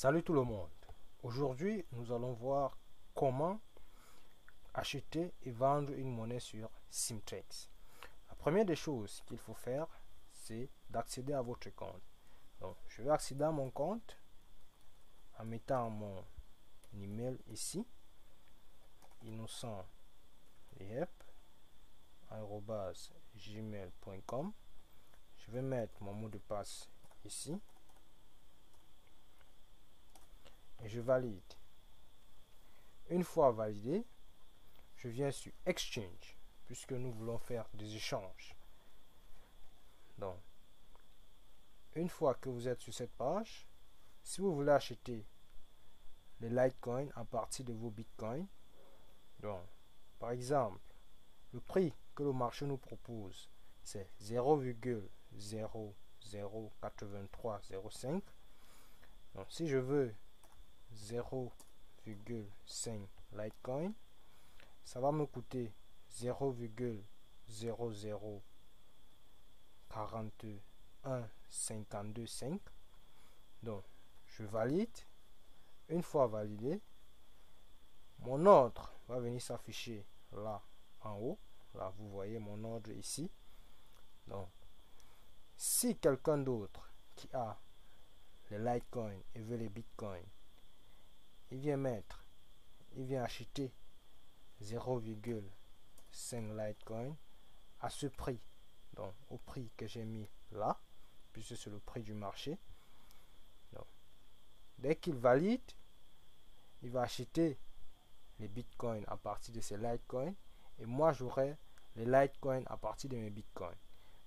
Salut tout le monde. Aujourd'hui, nous allons voir comment acheter et vendre une monnaie sur Simtrex. La première des choses qu'il faut faire, c'est d'accéder à votre compte. Donc, je vais accéder à mon compte en mettant mon email ici, innocent@gmail.com. Je vais mettre mon mot de passe ici et je valide. Une fois validé, je viens sur Exchange puisque nous voulons faire des échanges. Donc, une fois que vous êtes sur cette page, si vous voulez acheter les Litecoin à partir de vos Bitcoins, donc, par exemple, le prix que le marché nous propose, c'est 0,008305. Donc, si je veux 0,5 Litecoin, ça va me coûter 0,0401525. Donc, je valide. Une fois validé, mon ordre va venir s'afficher là en haut. Là, vous voyez mon ordre ici. Donc, si quelqu'un d'autre qui a les Litecoin et veut les Bitcoin, il vient acheter 0,5 Litecoin à ce prix. Donc, au prix que j'ai mis là, puisque c'est le prix du marché. Donc, dès qu'il valide, il va acheter les bitcoins à partir de ces Litecoin et moi j'aurai les Litecoin à partir de mes bitcoins.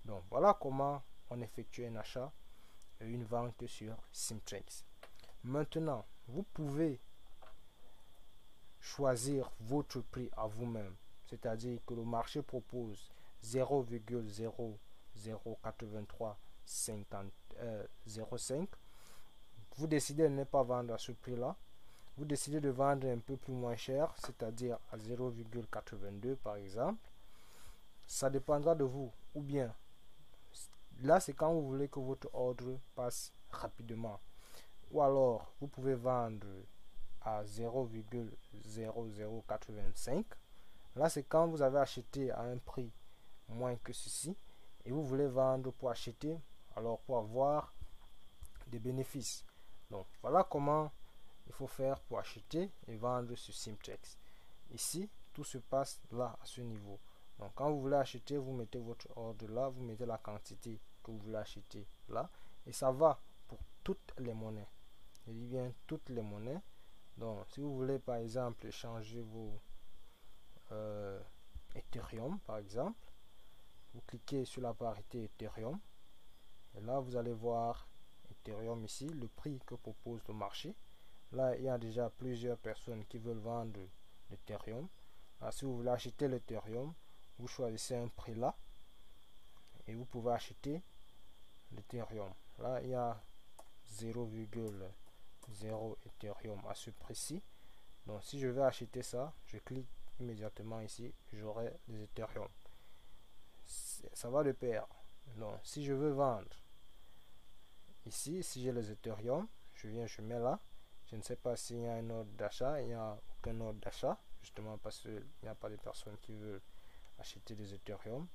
Donc voilà comment on effectue un achat et une vente sur Simtrex. Maintenant, vous pouvez choisir votre prix à vous-même, c'est-à-dire que le marché propose 0,08305. Vous décidez de ne pas vendre à ce prix-là. Vous décidez de vendre un peu plus moins cher, c'est-à-dire à 0,82 par exemple. Ça dépendra de vous. Ou bien, là c'est quand vous voulez que votre ordre passe rapidement. Ou alors, vous pouvez vendre à 0,0085. Là c'est quand vous avez acheté à un prix moins que ceci. Et vous voulez vendre pour acheter, alors pour avoir des bénéfices. Donc voilà comment il faut faire pour acheter et vendre sur Simtrex. Ici, tout se passe là à ce niveau. Donc quand vous voulez acheter, vous mettez votre ordre là, vous mettez la quantité que vous voulez acheter là, et ça va pour toutes les monnaies. Je dis bien toutes les monnaies. Donc si vous voulez par exemple changer vos Ethereum par exemple, vous cliquez sur la parité Ethereum et là vous allez voir Ethereum ici, le prix que propose le marché. Là, il y a déjà plusieurs personnes qui veulent vendre l'Ethereum. Si vous voulez acheter l'Ethereum, vous choisissez un prix là et vous pouvez acheter l'Ethereum. Là, il y a 0,0 Ethereum à ce prix-ci. Donc, si je veux acheter ça, je clique immédiatement ici, j'aurai les Ethereum. Ça va de pair. Donc, si je veux vendre ici, si j'ai les Ethereum, je mets là. Je ne sais pas s'il y a un ordre d'achat. Il n'y a aucun ordre d'achat, justement parce qu'il n'y a pas de personnes qui veulent acheter des Ethereum.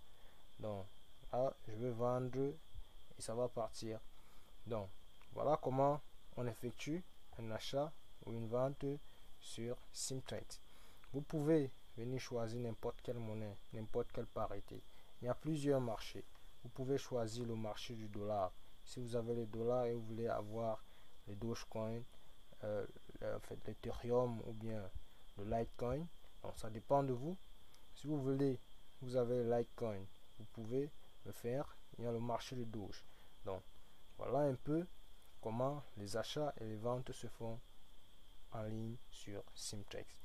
Donc là, je veux vendre et ça va partir. Donc voilà comment on effectue un achat ou une vente sur Simtrex. Vous pouvez venir choisir n'importe quelle monnaie, n'importe quelle parité. Il y a plusieurs marchés. Vous pouvez choisir le marché du dollar. Si vous avez le dollar et vous voulez avoir les Dogecoin, l'Ethereum ou bien le Litecoin, donc ça dépend de vous. Si vous voulez, vous avez le Litecoin, vous pouvez le faire. Il y a le marché de Doge. Donc voilà un peu comment les achats et les ventes se font en ligne sur Simtrex.